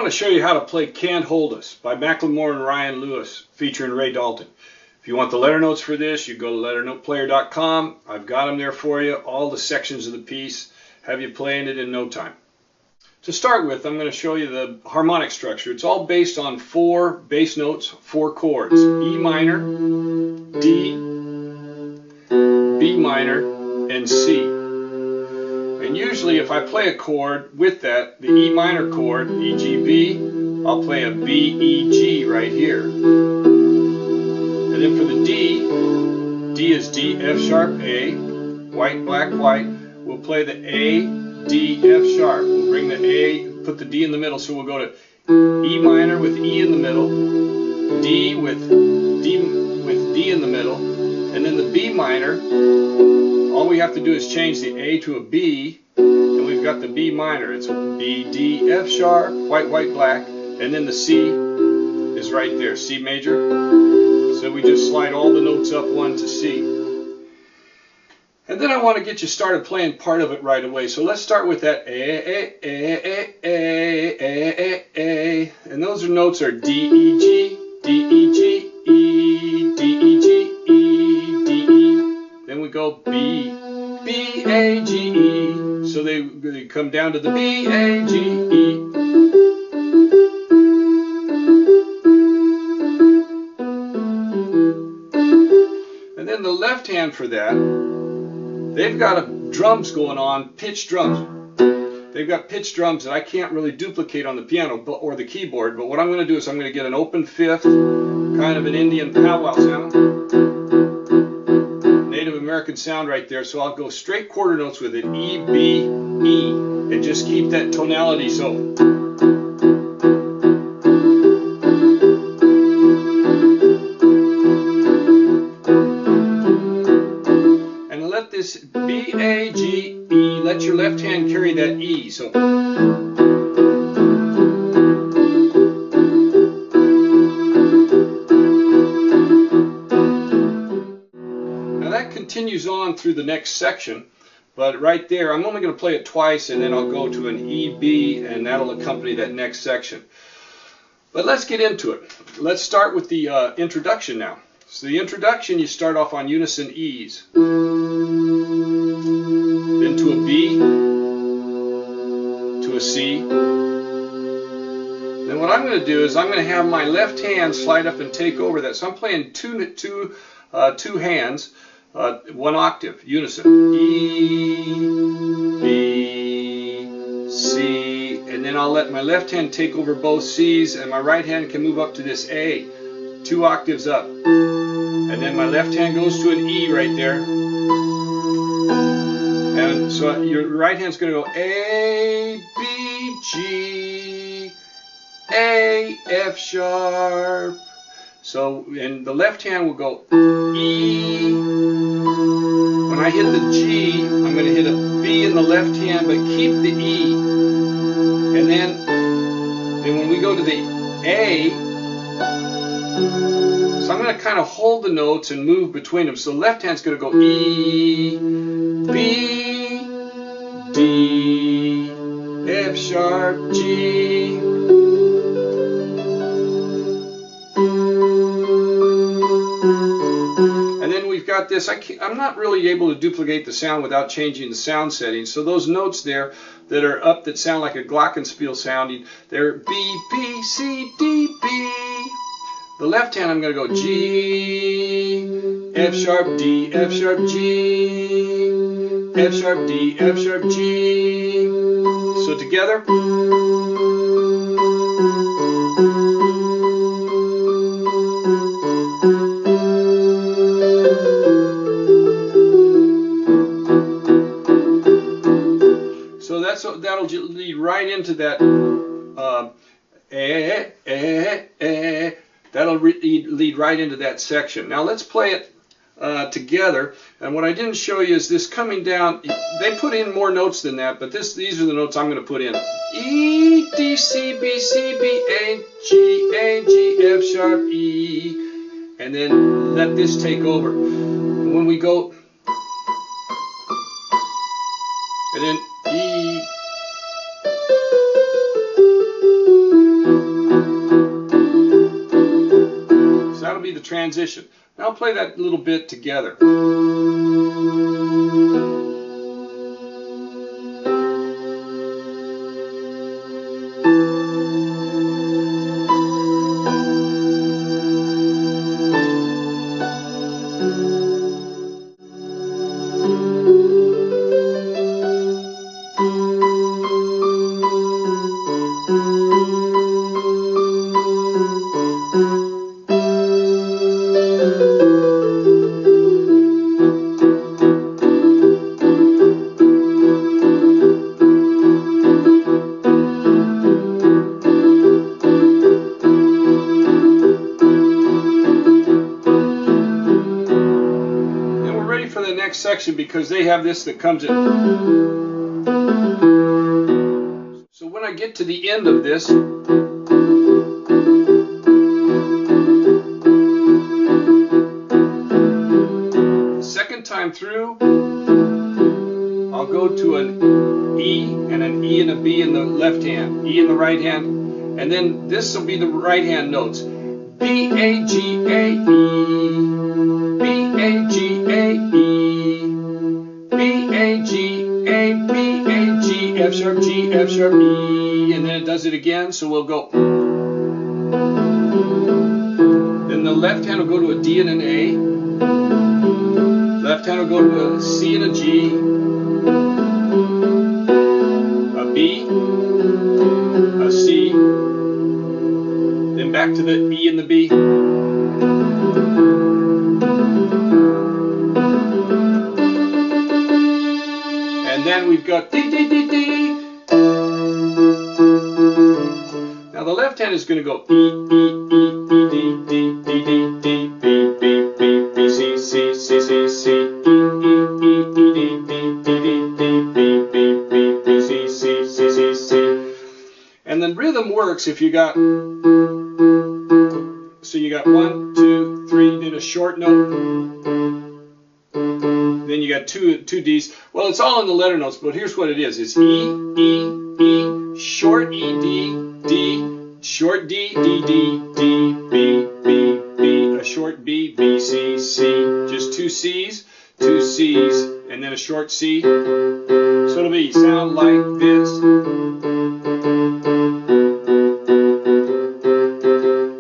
want to show you how to play Can't Hold Us by Macklemore and Ryan Lewis featuring Ray Dalton. If you want the letter notes for this, you go to LetterNotePlayer.com. I've got them there for you, all the sections of the piece, have you playing it in no time. To start with, I'm going to show you the harmonic structure. It's all based on 4 bass notes, 4 chords: E minor, D, B minor, and C. And usually if I play a chord with that, the E minor chord, E, G, B, I'll play a B, E, G right here. And then for the D, D is D, F sharp, A, white, black, white. We'll play the A, D, F sharp. We'll bring the A, put the D in the middle, so we'll go to E minor with E in the middle, D with D in the middle, and then the B minor. All we have to do is change the A to a B, and we've got the B minor. It's B, D, F sharp, white, white, black, and then the C is right there, C major. So we just slide all the notes up 1 to C. And then I want to get you started playing part of it right away. So let's start with that A, and those notes are D, E, G, D, E, G, E, D, E, G, E, D, E. Then we go B, B, A, G, E. So they come down to the B, A, G, E. And then the left hand for that, they've got drums going on, pitched drums. They've got pitched drums that I can't really duplicate on the piano or the keyboard, but what I'm going to do is I'm going to get an open fifth, kind of an Indian powwow sound, Native American sound right there, so I'll go straight quarter notes with it, E, B, E, and just keep that tonality, so. This B, A, G, E, let your left hand carry that E. So now that continues on through the next section, but right there I'm only going to play it twice, and then I'll go to an E, B, and that'll accompany that next section. But let's get into it. Let's start with the introduction now. So the introduction, you start off on unison E's. Then to a B, to a C. Then what I'm going to do is I'm going to have my left hand slide up and take over that. So I'm playing two hands, 1 octave, unison. E, B, C. And then I'll let my left hand take over both C's, and my right hand can move up to this A, 2 octaves up. And then my left hand goes to an E right there. And so your right hand's going to go A, B, G, A, F sharp. So, and the left hand will go E. When I hit the G, I'm going to hit a B in the left hand, but keep the E. And then when we go to the A, so I'm going to kind of hold the notes and move between them. So the left hand's going to go E, B, D, F sharp, G. And then we've got this. I'm not really able to duplicate the sound without changing the sound settings. So those notes there that are up that sound like a glockenspiel sounding, they're B, B, C, D, B. The left hand I'm going to go G, F sharp, D, F sharp, G, F sharp, D, F sharp, G. So together. So that'll lead right into that That'll lead right into that section. Now let's play it together. And what I didn't show you is this coming down. They put in more notes than that, but these are the notes I'm going to put in. E, D, C, B, C, B, A, G, F sharp, E. And then let this take over. And when we go, and then E, transition. Now I'll play that little bit together. Section because they have this that comes in. So when I get to the end of this, the second time through, I'll go to an E and an E and a B in the left hand, E in the right hand, and then this will be the right hand notes. B, A, G, A, E, B, A, G, A, E, F sharp, G, F sharp, E, and then it does it again, so we'll go. Then the left hand will go to a D and an A. Left hand will go to a C and a G, a B, a C, then back to the E and the B. And then we've got D, D, D, D. Now the left hand is going to go E, E, E, E, D, D, D, D, D, B, B, B, B, C, C, C, C, C, E, E, E, E, D, D, D, D, D, B, B, B, B, C, C, C, C, C. And then rhythm works if you got, so you got 1, 2, 3, then a short note. Then you got two D's. Well, it's all in the letter notes, but here's what it is. It's E, E, E, short E, D, D, short D, D, D, D, B, B, B, a short B, B, C, C. Just two C's, and then a short C. So it'll be sound like this.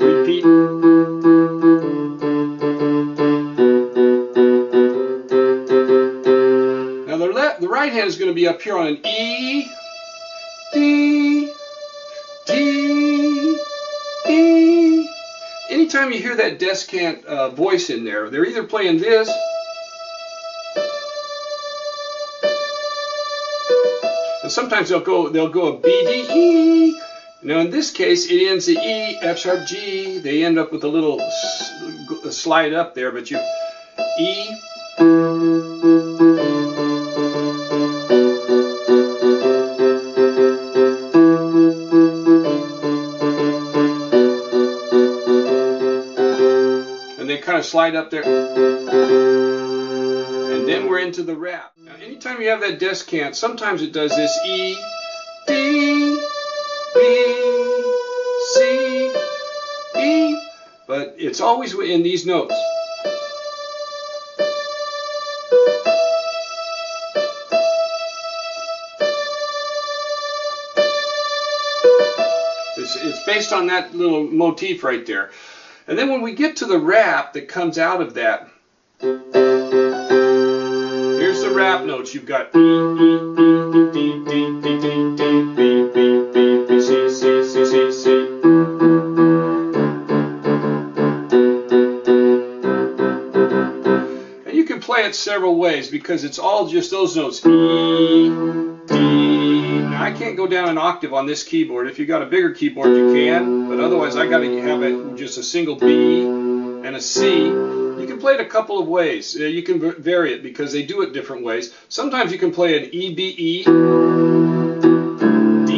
Repeat. The right hand is going to be up here on an E, D, D, E. Anytime you hear that descant voice in there, they're either playing this, and sometimes they'll go a B, D, E. Now in this case, it ends at E, F sharp, G. They end up with a little slide up there, but you E. Kind of slide up there, and then we're into the rap. Now anytime you have that descant, sometimes it does this E, D, B, C, E, but it's always in these notes. It's based on that little motif right there. And then when we get to the rap that comes out of that, here's the rap notes. You've got E, E, E, D, D, D, D, D, B, B, B, B, C, C, C, C, C. And you can play it several ways because it's all just those notes. E, D. Now I can't go down an octave on this keyboard. If you got a bigger keyboard, you can, but otherwise I got to have just a single B and a C. You can play it a couple of ways. You can vary it because they do it different ways. Sometimes you can play an E, B, E, D,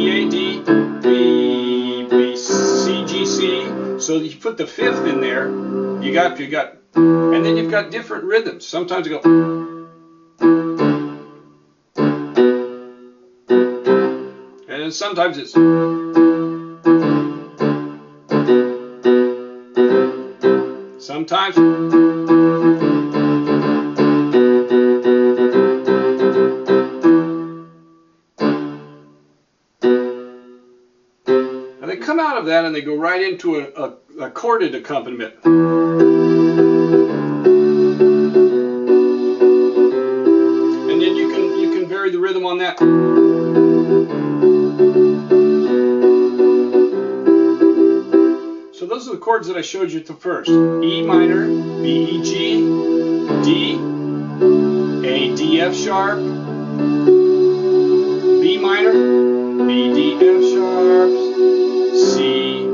A, D, B, B, C, G, C. So you put the fifth in there. You got, and then you've got different rhythms. Sometimes you go. And sometimes it's sometimes. Now they come out of that and they go right into a chorded accompaniment. And then you can vary the rhythm on that. So those are the chords that I showed you at the first. E minor, B, E, G, D, A, D, F sharp, B minor, B, D, F sharp, C,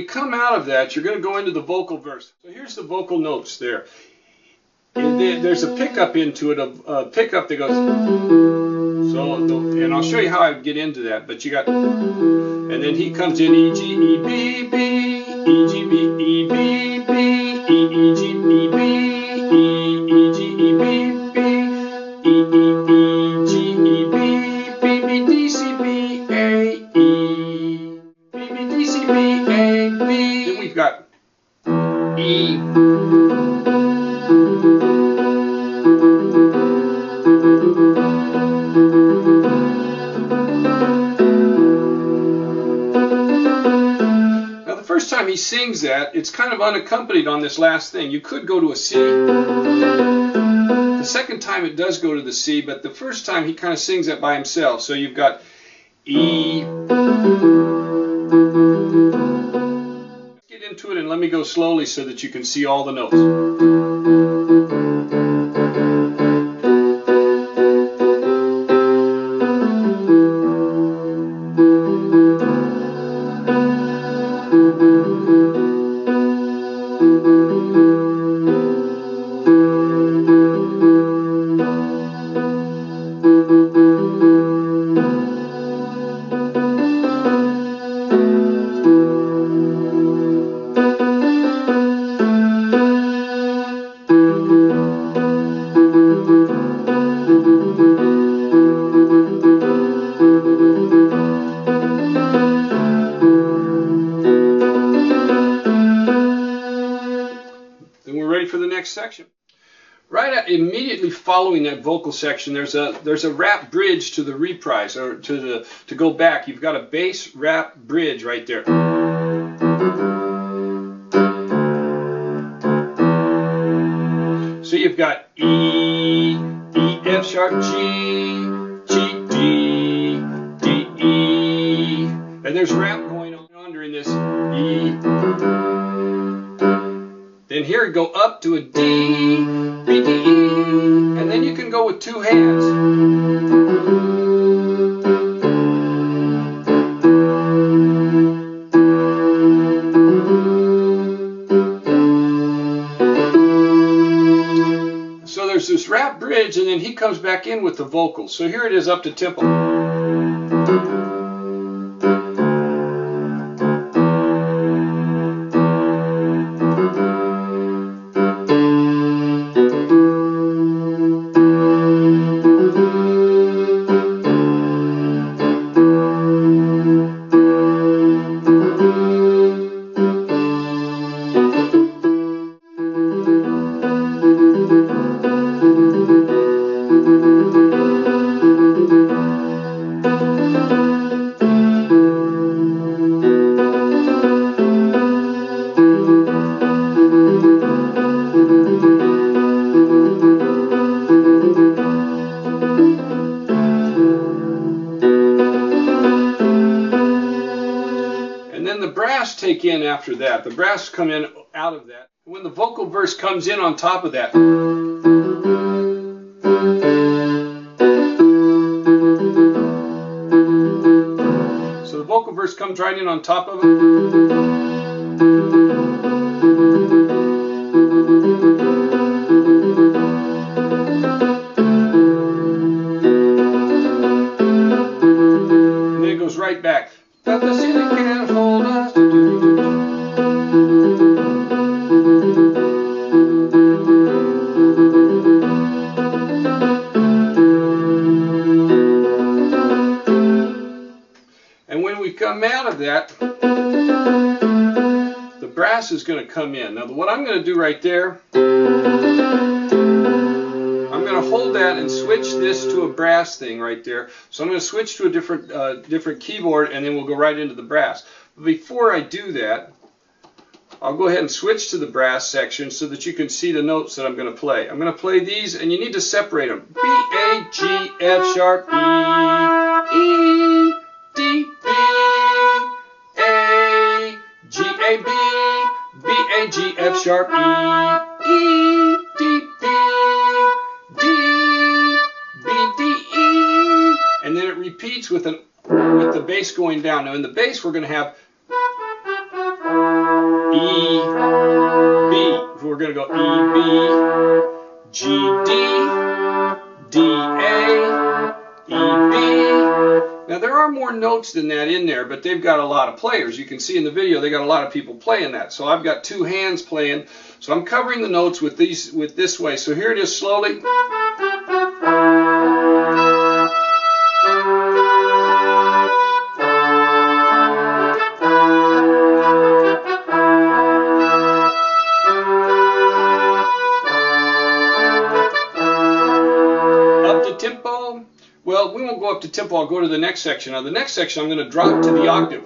come out of that, you're going to go into the vocal verse. So here's the vocal notes there. There's a pickup into it, a pickup that goes, so, and I'll show you how I get into that, but you got, and then he comes in E, G, E, B, B, E, G, B, E, B, B, E, E, G, E, B, E, E, G, E, B, B, E, E, E, G, E, B, B, B, D, C, B, A, E, B, B, D, C, B, A, then we've got E, now the first time he sings that, it's kind of unaccompanied on this last thing. You could go to a C. The second time it does go to the C, but the first time he kind of sings that by himself. So you've got E. Get into it and let me go slowly so that you can see all the notes. For the next section. Right immediately following that vocal section, there's a rap bridge to the reprise, or to go back. You've got a bass rap bridge right there. So you've got E, E, F sharp, G, G, D, D, E, and there's rap going on during this E. Then here you go up to a D, B, D, E, and then you can go with two hands. So there's this rap bridge, and then he comes back in with the vocals. So here it is up to tempo. Take in after that. The brass come in out of that. When the vocal verse comes in on top of that. So the vocal verse comes right in on top of it. And then it goes right back. But the ceiling can't hold us to do have that, the brass is going to come in. Now what I'm going to do right there, I'm going to hold that and switch this to a brass thing right there. So I'm going to switch to a different keyboard, and then we'll go right into the brass. But before I do that, I'll go ahead and switch to the brass section so that you can see the notes that I'm going to play. I'm going to play these, and you need to separate them. B, A, G, F sharp, E, E, D, B, A, G, A, B, B, A, G, F sharp, E, E, D, B, D, B, D, E, and then it repeats with the bass going down. Now in the bass we're going to have E, B. We're going to go E, B, G, D, D, A, E, B. Now there are more notes than that in there, but they've got a lot of players. You can see in the video they got a lot of people playing that. So I've got two hands playing. So I'm covering the notes with this way. So here it is slowly. Well, we won't go up to tempo. I'll go to the next section. Now, the next section, I'm going to drop to the octave.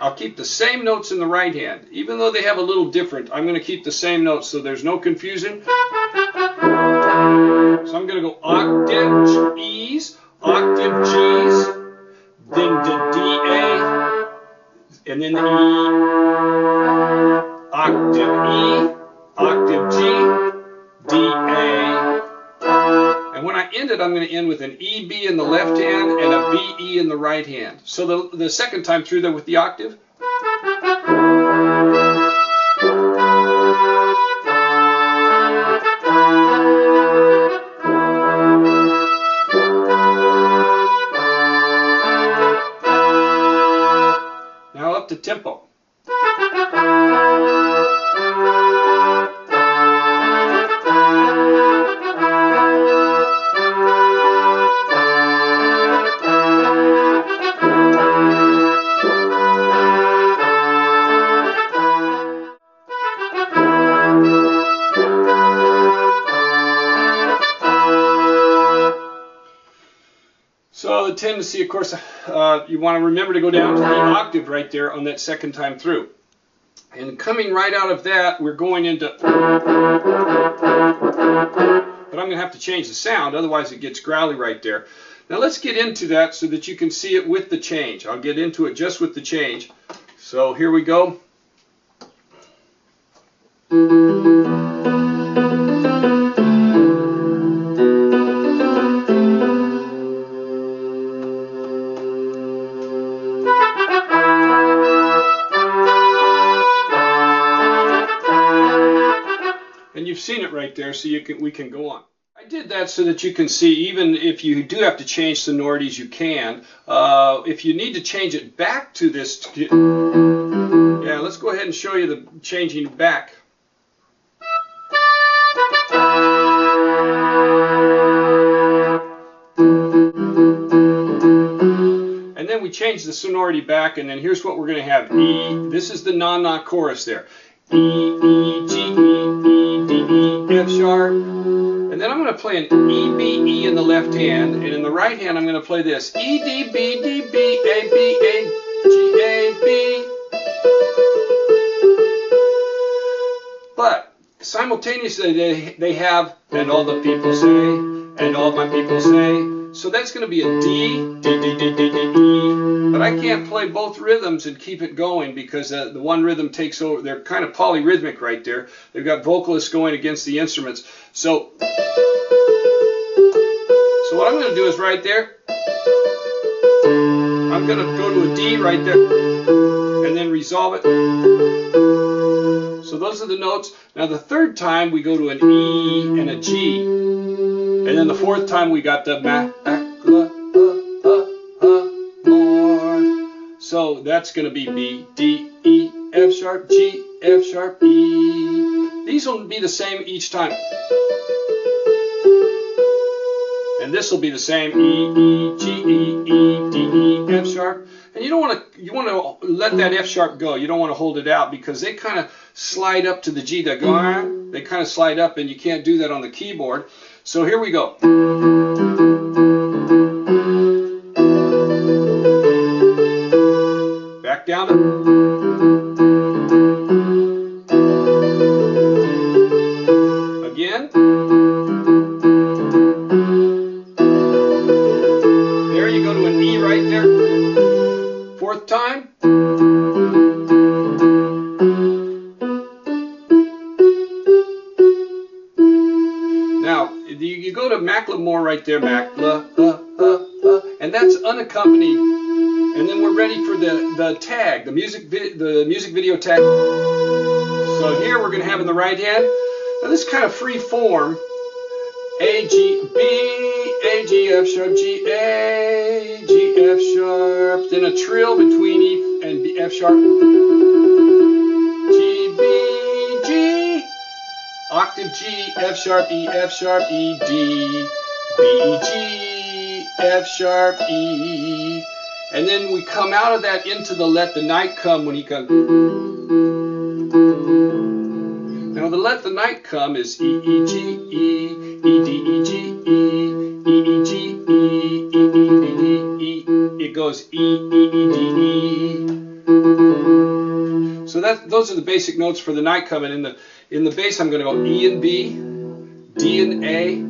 I'll keep the same notes in the right hand. Even though they have a little different, I'm going to keep the same notes so there's no confusion. So I'm going to go octave E's, octave G's, then the D, A, and then the E, octave E, octave G, D, A. And when I end it, I'm going to end with an E, B in the left hand and a B, E in the right hand. So the second time through there with the octave. Now up to tempo. So the tendency, of course, you want to remember to go down to the octave right there on that second time through. And coming right out of that, we're going into... But I'm going to have to change the sound, otherwise it gets growly right there. Now let's get into that so that you can see it with the change. I'll get into it just with the change. So here we go. And you've seen it right there, so we can go on. I did that so that you can see, even if you do have to change sonorities, you can. If you need to change it back to this, yeah, let's go ahead and show you the changing back. And then we change the sonority back, and then here's what we're going to have. E, this is the non-knock chorus there. E, E, G, E, E, D, E, F sharp. And then I'm going to play an E, B, E in the left hand, and in the right hand I'm going to play this. E, D, B, D, B, A, B, A, G, A, B. But simultaneously they have, and all the people say, and all my people say. So that's going to be a D, D, D, D, D, D, E. But I can't play both rhythms and keep it going because the one rhythm takes over. They're kind of polyrhythmic right there. They've got vocalists going against the instruments. So what I'm going to do is right there, I'm going to go to a D right there and then resolve it. So those are the notes. Now the third time we go to an E and a G. And then the fourth time we got the Macklemore. So that's going to be B, D, E, F sharp, G, F sharp, E. These will be the same each time. And this will be the same E, E, G, E, E, D, E, F sharp. And you want to let that F sharp go. You don't want to hold it out because they kind of slide up to the G. They kind of slide up, and you can't do that on the keyboard. So here we go. Back down to again. There you go to an E right there. Fourth time. Now you go to Macklemore right there, and that's unaccompanied. And then we're ready for the tag, the music video tag. So here we're going to have in the right hand. Now this kind of free form. A, G, B, A, G, F sharp, G, A, G, F sharp. Then a trill between E and B, F sharp. G, B, G. Octave G, F sharp, E, D, B, E, G, F sharp, E. And then we come out of that into the Let the Night Come when he comes. Now the Let the Night Come is E, E, G, E, E, D, E, G, E, E, E, G, E, E, E, D, D, E. It goes E, E, E, D, E. So those are the basic notes for the night come. And in the bass I'm going to go E and B, D and A,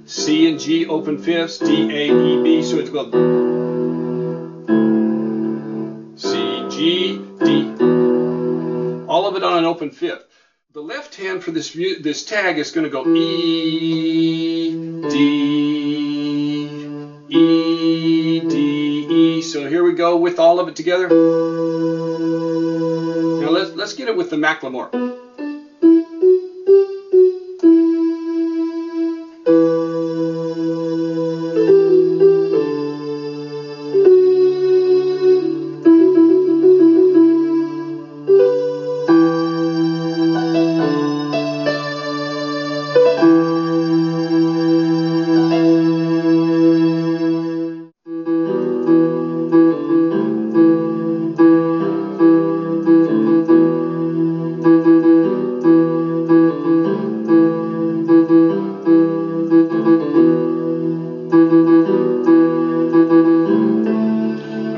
C and G open fifths, D, A, E, B. So it's going C, G, D. All of it on an open fifth. The left hand for this tag is going to go E, D, E, D, E. So here we go with all of it together. Now let's get it with the Macklemore.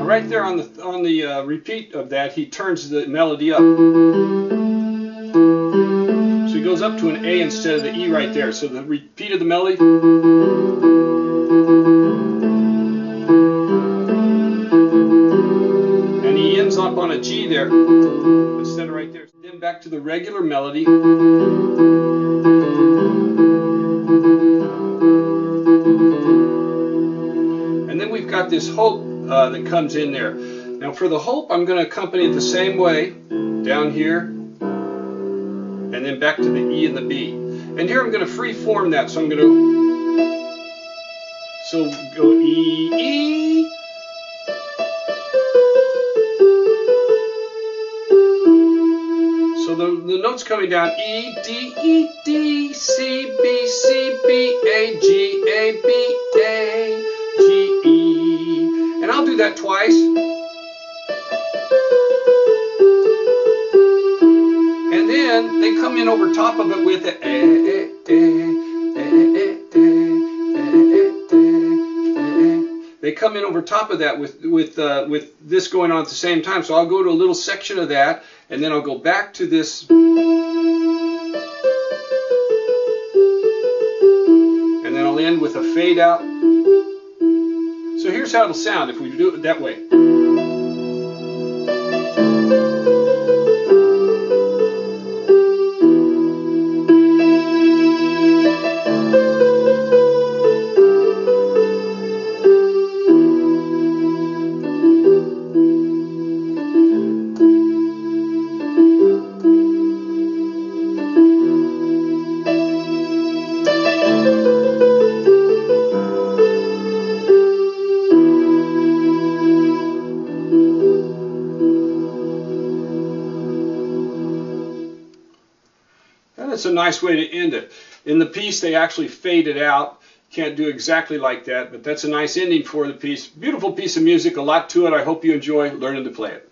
Right there on the repeat of that, he turns the melody up. So he goes up to an A instead of the E right there. So the repeat of the melody. And he ends up on a G there instead of right there. Then back to the regular melody. And then we've got this hope that comes in there. Now for the hope, I'm going to accompany it the same way, down here, and then back to the E and the B. And here I'm going to free form that, so I'm going to go E, E. So the notes coming down E, D, C, B, C, B, A, G, A, B, A, G, E. And I'll do that twice. And then they come in over top of it with a. They come in over top of that with this going on at the same time. So I'll go to a little section of that, and then I'll go back to this. And then I'll end with a fade out. So here's how it'll sound if we do it that way. That's a nice way to end it. In the piece, they actually fade it out. Can't do exactly like that, but that's a nice ending for the piece. Beautiful piece of music, a lot to it. I hope you enjoy learning to play it.